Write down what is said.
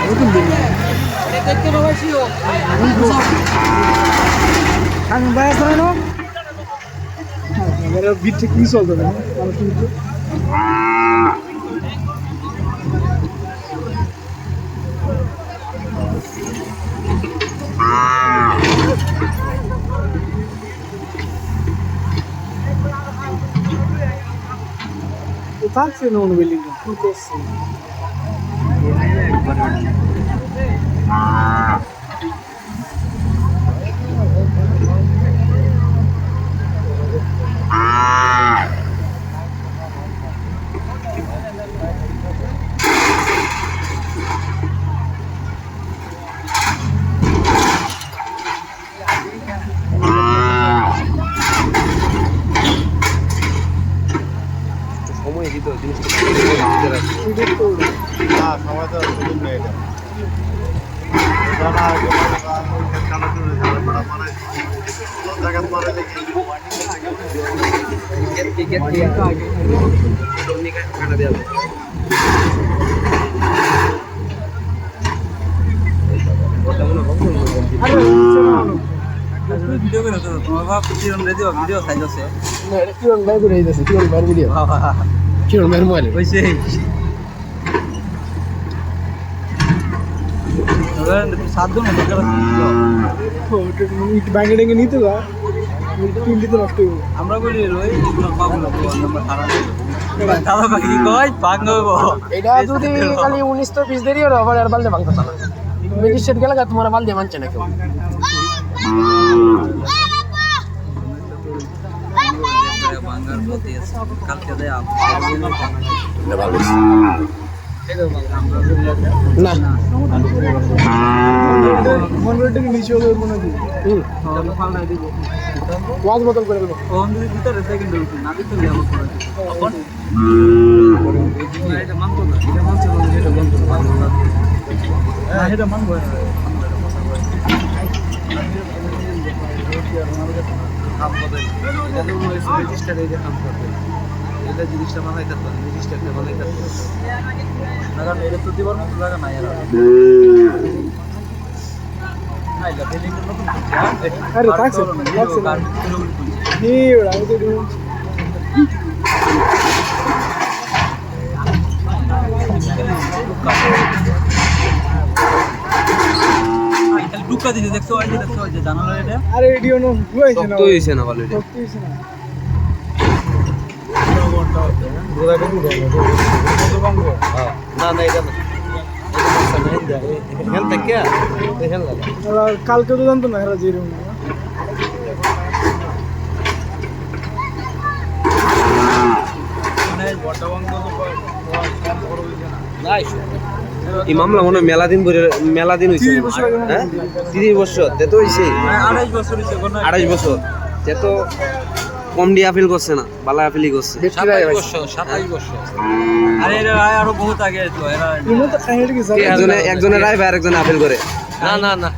নতুন বিল্ডিং আমি ভাই আসলে না মেরা বিট ঠিক কি চলতো না মানুষ কিন্তু কোথায় ছিল ওই বিল্ডিং কি করছে সময় দিত জিনিসটা না সময় তো সুযোগ নেই ভিডিও করে তো বাবা কিরণ রেডিও ভিডিও সাইজ আছে কিরণ ভাই করে দিতেছে কিরণ ভাই ভিডিও কিরণ ভাই মোবাইল কইছে ধরেন 7 দিন হতে গেল ইট ব্যাংকে ডেঙ্গে নিতে গা কিনলি তো নষ্ট হইব আমরা বলি রই পাবো না আমরা হারা দাদা কাকি কই ভাঙবো এটা যদি খালি 19 তো পিস দেরি হলো আবার আর বালদে ভাঙতে না মেজিস্ট্রেট গেলে তোমার বালদে মানছে না কেউ ভাঙার প্রতি কালকে দেয় না মনরেটিং নিচে হবে মনে দিই ওয়াজ বদল করে দেব কোন দিকে ভিতরে সেকেন্ড রুটিন না দিতে যাব করে এখন এটা মানতো না এটা মানছে না এটা বন্ধ না এটা মানবো না কাম করবে এটা তো রেজিস্টার এই যে কাম করবে এটা জিনিসটা মানাই থাকবে রেজিস্টারটা মানাই থাকবে না কারণ এটা তো দিবার মতো জায়গা নাই আর আইলা বিল্ডিং এর নতুন আরে থাকছে এই ওরা তো দিন দুকা দিছে দেখছো ওই যে জানালা এটা আরে এডিও নো হইছে না তো হইছে না বলে এটা হইছে না না না এটা না এখান থেকে এখান লাগা কালকে তো জানতো না এরা যেরকম এই মামলা মনে হয় মেলা দিন হয়েছে হ্যাঁ 30 বছর তে তো হয়েছে 28 বছর তে তো কম দিয়ে আপিল করছে না বালা আপিলই করছে 27 বছর আরে এরা আরো বহুত আগে তো এরা ইনো তো খাইয়ে কি একজনের রায় আর একজনে আপিল করে না না